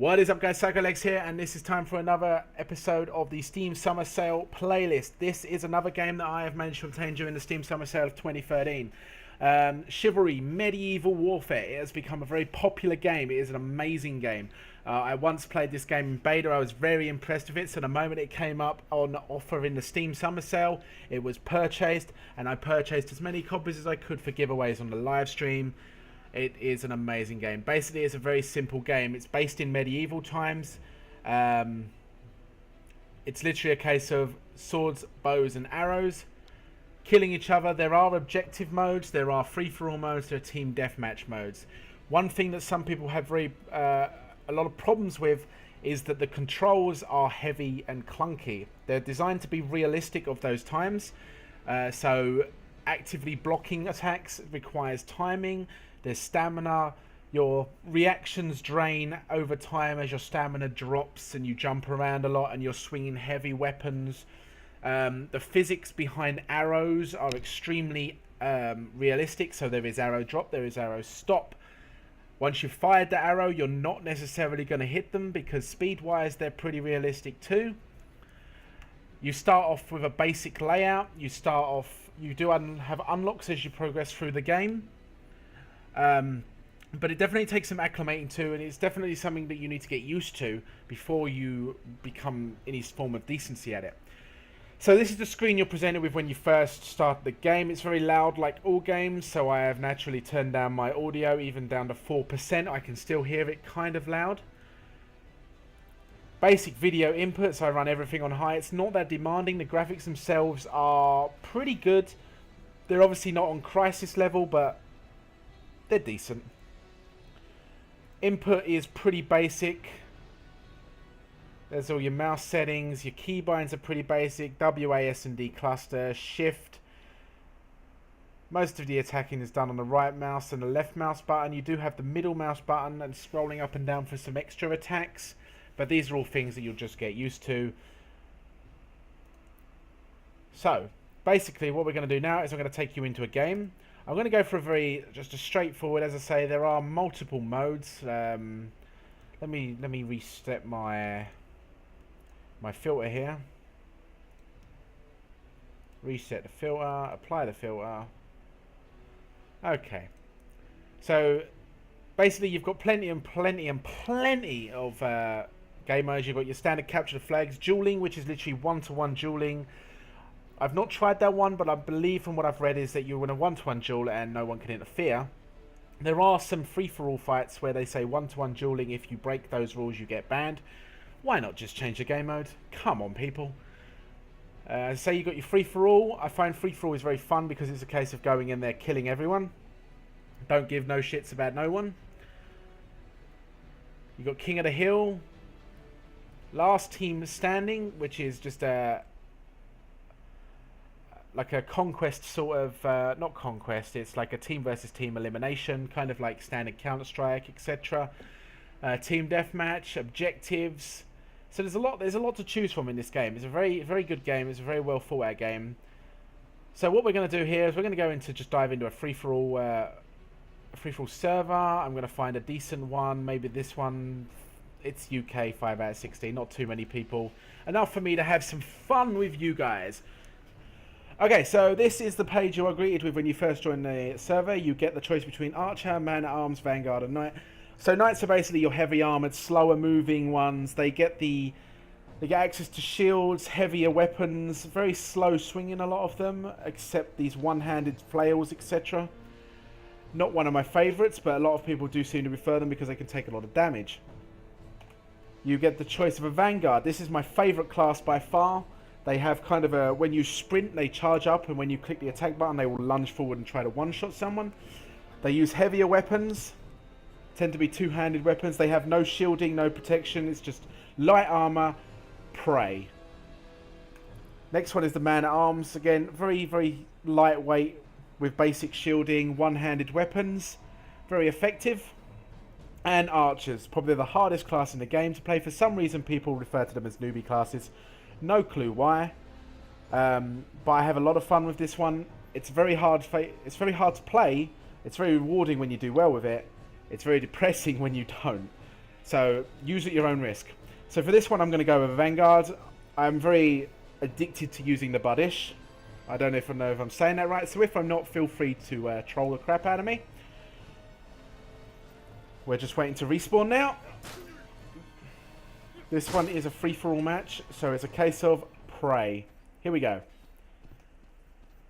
What is up, guys? Psycholex here, and this is time for another episode of the Steam Summer Sale playlist. This is another game that I have managed to obtain during the Steam Summer Sale of 2013. Chivalry, Medieval Warfare. It has become a very popular game. It is an amazing game. I once played this game in beta. I was very impressed with it, so the moment it came up on offer in the Steam Summer Sale, it was purchased, and I purchased as many copies as I could for giveaways on the live stream. It is an amazing game. Basically, it's a very simple game. It's based in medieval times. It's literally a case of swords, bows, and arrows, killing each other. There are objective modes, there are free-for-all modes, there are team deathmatch modes. One thing that some people have a lot of problems with is that the controls are heavy and clunky. They're designed to be realistic of those times. So actively blocking attacks requires timing. There's stamina. Your reactions drain over time as your stamina drops and you jump around a lot and you're swinging heavy weapons. The physics behind arrows are extremely realistic. So there is arrow drop, there is arrow stop. Once you've fired the arrow, you're not necessarily going to hit them because speed-wise they're pretty realistic too. You start off with a basic layout. You do have unlocks as you progress through the game. But it definitely takes some acclimating to, and it's definitely something that you need to get used to before you become any form of decency at it. So this is the screen you're presented with when you first start the game. It's very loud like all games, so I have naturally turned down my audio even down to 4%. I can still hear it kind of loud. Basic video inputs, I run everything on high. It's not that demanding. The graphics themselves are pretty good. They're obviously not on Crisis level, but they're decent. Input is pretty basic. There's all your mouse settings. Your keybinds are pretty basic. W, A, S, and D cluster. Shift. Most of the attacking is done on the right mouse and the left mouse button. You do have the middle mouse button and scrolling up and down for some extra attacks. But these are all things that you'll just get used to. So, basically what we're going to do now is I'm going to take you into a game. I'm going to go for just a straightforward. As I say, there are multiple modes. Let me reset my filter here. Reset the filter. Apply the filter. Okay. So basically, you've got plenty of game modes. You've got your standard capture the flags, dueling, which is literally one-to-one dueling. I've not tried that one, but I believe from what I've read is that you're in a one-to-one duel and no one can interfere. There are some free-for-all fights where they say one-to-one dueling. If you break those rules, you get banned. Why not just change the game mode? Come on, people. Say you got your free-for-all. I find free-for-all is very fun because it's a case of going in there, killing everyone. Don't give no shits about no one. You got King of the Hill. Last team standing, which is just like a conquest sort of, not conquest, it's like a team versus team elimination, kind of like standard Counter-Strike, etc. Team deathmatch, objectives. So there's a lot to choose from in this game. It's a very good game. It's a very well thought out game. So what we're going to do here is we're going to go into just dive into a free-for-all server. I'm going to find a decent one, maybe this one. It's UK 5 out of 16, not too many people. Enough for me to have some fun with you guys. Okay, so this is the page you are greeted with when you first join the server. You get the choice between Archer, Man-at-Arms, Vanguard, and Knight. So Knights are basically your heavy armoured, slower moving ones. They get access to shields, heavier weapons, very slow swinging a lot of them, except these one-handed flails, etc. Not one of my favourites, but a lot of people do seem to prefer them because they can take a lot of damage. You get the choice of a Vanguard. This is my favourite class by far. They have kind of a, when you sprint, they charge up, and when you click the attack button, they will lunge forward and try to one-shot someone. They use heavier weapons, tend to be two-handed weapons. They have no shielding, no protection. It's just light armor, prey. Next one is the Man-at-Arms. Again, very lightweight with basic shielding, one-handed weapons. Very effective. And Archers, probably the hardest class in the game to play. For some reason, people refer to them as newbie classes. No clue why, but I have a lot of fun with this one. It's very hard to play. It's very rewarding when you do well with it. It's very depressing when you don't. So use at your own risk. So for this one, I'm going to go with a Vanguard. I'm very addicted to using the Buddish. I don't know if I'm saying that right. So if I'm not, feel free to troll the crap out of me. We're just waiting to respawn now. This one is a free-for-all match, so it's a case of pray. Here we go.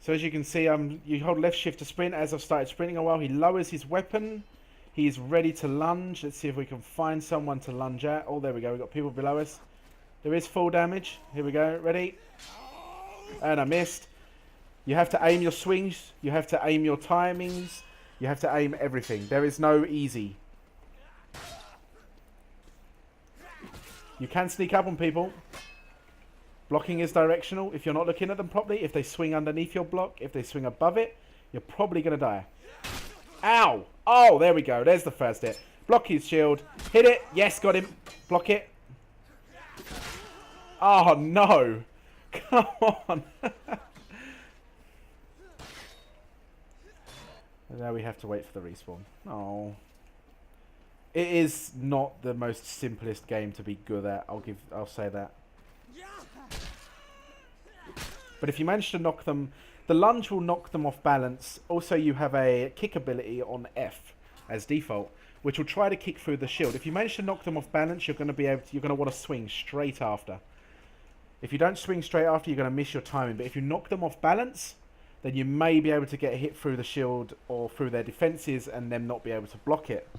So as you can see, you hold left shift to sprint. As I've started sprinting a while, he lowers his weapon. He is ready to lunge. Let's see if we can find someone to lunge at. Oh, there we go. We've got people below us. There is full damage. Here we go. Ready? And I missed. You have to aim your swings. You have to aim your timings. You have to aim everything. There is no easy. You can sneak up on people. Blocking is directional. If you're not looking at them properly, if they swing underneath your block, if they swing above it, you're probably going to die. Ow! Oh, there we go. There's the first hit. Block his shield. Hit it. Yes, got him. Block it. Oh, no. Come on. And now we have to wait for the respawn. Oh. It is not the most simplest game to be good at. I'll say that. But if you manage to knock them, the lunge will knock them off balance. Also, you have a kick ability on F as default, which will try to kick through the shield. If you manage to knock them off balance, you're going to want to swing straight after. If you don't swing straight after, you're going to miss your timing. But if you knock them off balance, then you may be able to get a hit through the shield or through their defenses and them not be able to block it.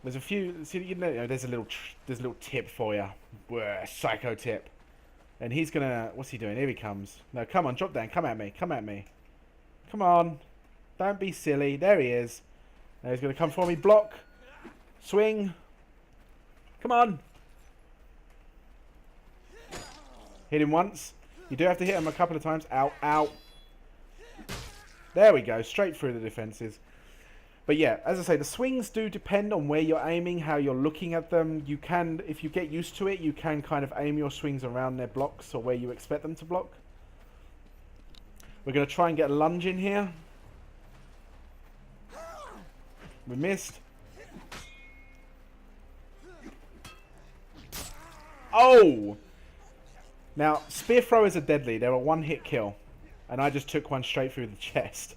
There's a few, see, you know, there's a little tip for you. Psycho tip. And he's gonna, what's he doing? Here he comes. No, come on, drop down. Come at me. Come at me. Come on. Don't be silly. There he is. Now he's gonna come for me. Block. Swing. Come on. Hit him once. You do have to hit him a couple of times. Ow, ow. There we go. Straight through the defenses. But yeah, as I say, the swings do depend on where you're aiming, how you're looking at them. You can, if you get used to it, you can kind of aim your swings around their blocks or where you expect them to block. We're going to try and get a lunge in here. We missed. Oh! Now, spear throwers are deadly. They're a one-hit kill. And I just took one straight through the chest.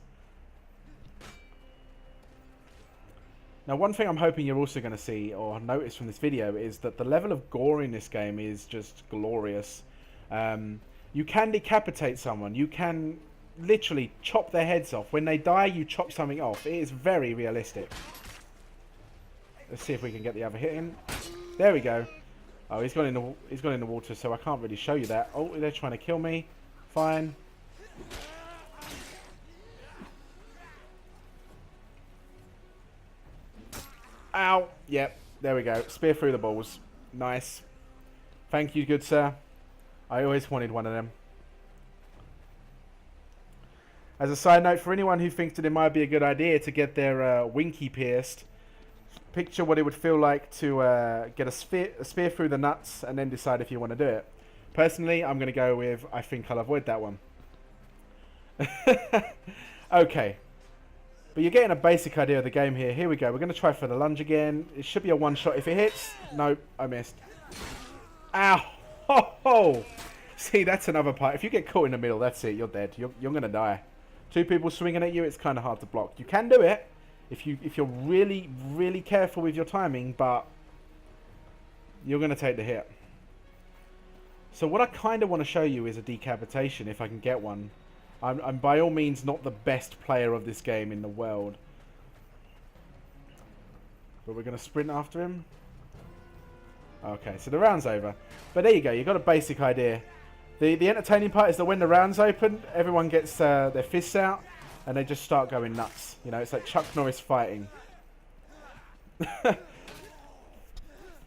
Now, one thing I'm hoping you're also going to see or notice from this video is that the level of gore in this game is just glorious. You can decapitate someone. You can literally chop their heads off. When they die, you chop something off. It is very realistic. Let's see if we can get the other hit in. There we go. Oh, he's gone in the water, so I can't really show you that. Oh, they're trying to kill me. Fine. Ow. Yep. There we go. Spear through the balls. Nice. Thank you, good sir. I always wanted one of them. As a side note, for anyone who thinks that it might be a good idea to get their winky pierced, picture what it would feel like to get a spear through the nuts and then decide if you want to do it. Personally, I'm going to go with, I think I'll avoid that one. Okay. But you're getting a basic idea of the game here. Here we go. We're going to try for the lunge again. It should be a one-shot. If it hits... Nope, I missed. Ow! Ho, ho! See, that's another part. If you get caught in the middle, that's it. You're dead. You're going to die. Two people swinging at you, it's kind of hard to block. You can do it if you're really, really careful with your timing, but you're going to take the hit. So what I kind of want to show you is a decapitation, if I can get one. I'm by all means not the best player of this game in the world. But we're going to sprint after him. Okay, so the round's over. But there you go, you've got a basic idea. The entertaining part is that when the round's open, everyone gets their fists out and they just start going nuts. You know, it's like Chuck Norris fighting.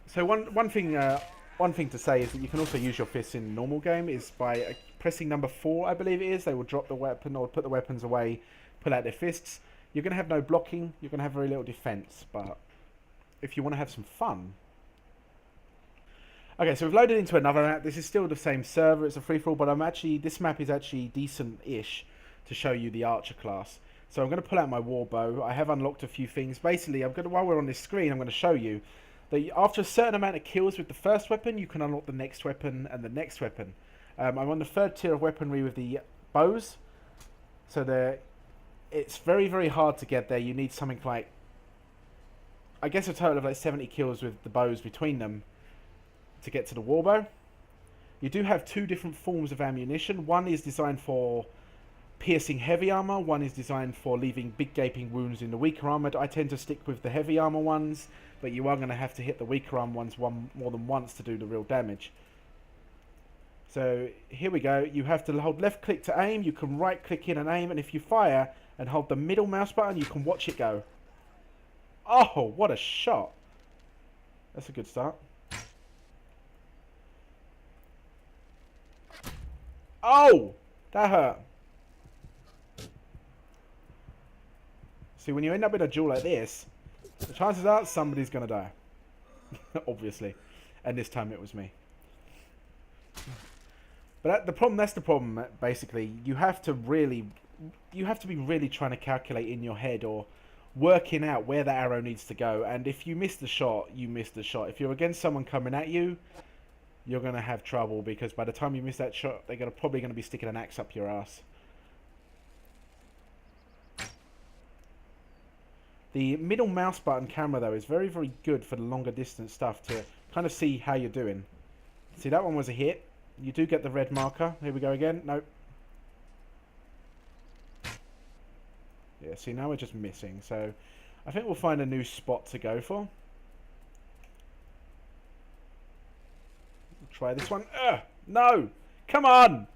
So one thing to say is that you can also use your fists in normal game is by pressing number 4, I believe it is. They will drop the weapon or put the weapons away, pull out their fists. You're going to have no blocking. You're going to have very little defense. But if you want to have some fun... Okay, so we've loaded into another map. This is still the same server. It's a free-for-all, but this map is actually decent-ish to show you the archer class. So I'm going to pull out my war bow. I have unlocked a few things. Basically, while we're on this screen, I'm going to show you After a certain amount of kills with the first weapon, you can unlock the next weapon and the next weapon. I'm on the third tier of weaponry with the bows, so it's very, very hard to get there. You need something like, I guess, a total of like 70 kills with the bows between them to get to the warbow. You do have two different forms of ammunition. One is designed for piercing heavy armor. One is designed for leaving big gaping wounds in the weaker armor. I tend to stick with the heavy armor ones, but you are going to have to hit the weaker armor ones more than once to do the real damage. So here we go. You have to hold left click to aim. You can right click in and aim, and if you fire and hold the middle mouse button, you can watch it go. Oh, what a shot. That's a good start. Oh, that hurt. See, when you end up in a duel like this, the chances are somebody's going to die. Obviously. And this time it was me. But that's the problem, basically. You have to be really trying to calculate in your head or working out where the arrow needs to go. And if you miss the shot, you miss the shot. If you're against someone coming at you, you're going to have trouble, because by the time you miss that shot, they're probably going to be sticking an axe up your ass. The middle mouse button camera, though, is very, very good for the longer distance stuff to kind of see how you're doing. See, that one was a hit. You do get the red marker. Here we go again. Nope. Yeah, see, now we're just missing. So I think we'll find a new spot to go for. We'll try this one. No! Come on!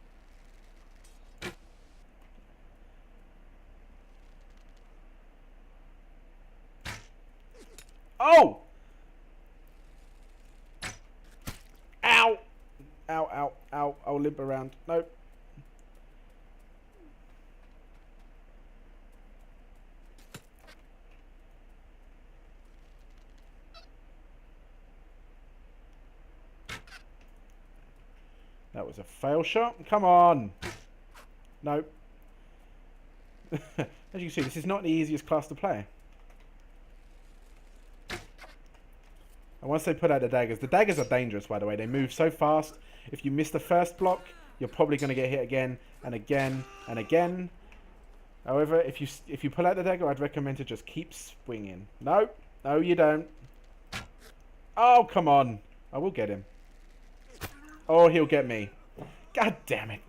Oh! Ow! Ow, ow, ow. I'll limp around. Nope. That was a fail shot. Come on! Nope. As you can see, this is not the easiest class to play. And once they put out the daggers are dangerous, by the way. They move so fast. If you miss the first block, you're probably going to get hit again and again and again. However, if you pull out the dagger, I'd recommend to just keep swinging. No, no, you don't. Oh, come on. I will get him. Oh, he'll get me. God damn it.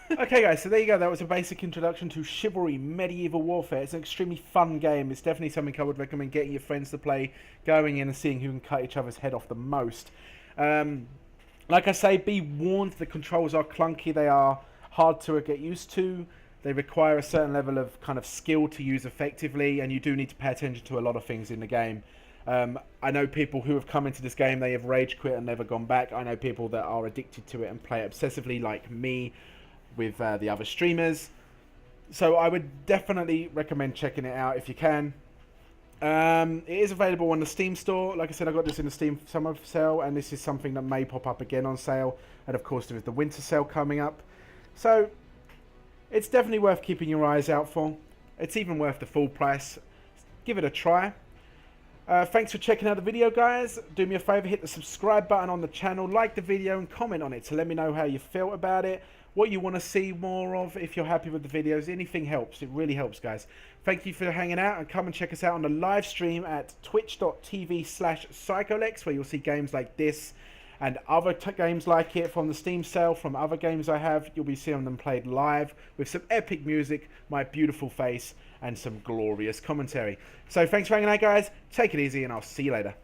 Okay, guys, so there you go. That was a basic introduction to Chivalry Medieval Warfare. It's an extremely fun game. It's definitely something I would recommend getting your friends to play, going in and seeing who can cut each other's head off the most. Like I say, be warned, the controls are clunky. They are hard to get used to. They require a certain level of kind of skill to use effectively, and you do need to pay attention to a lot of things in the game. I know people who have come into this game, they have rage quit and never gone back. I know people that are addicted to it and play it obsessively, like me, with the other streamers. So I would definitely recommend checking it out if you can. It is available on the Steam store. Like I said, I got this in the Steam summer sale, and this is something that may pop up again on sale. And of course, there is the winter sale coming up. So it's definitely worth keeping your eyes out for. It's even worth the full price. Give it a try. Thanks for checking out the video, guys. Do me a favor, hit the subscribe button on the channel, like the video, and comment on it to let me know how you felt about it, what you want to see more of, if you're happy with the videos. Anything helps. It really helps, guys. Thank you for hanging out, and come and check us out on the live stream at twitch.tv/Psycholex, where you'll see games like this and other games like it from the Steam sale, from other games I have. You'll be seeing them played live with some epic music, my beautiful face, and some glorious commentary. So thanks for hanging out, guys. Take it easy, and I'll see you later.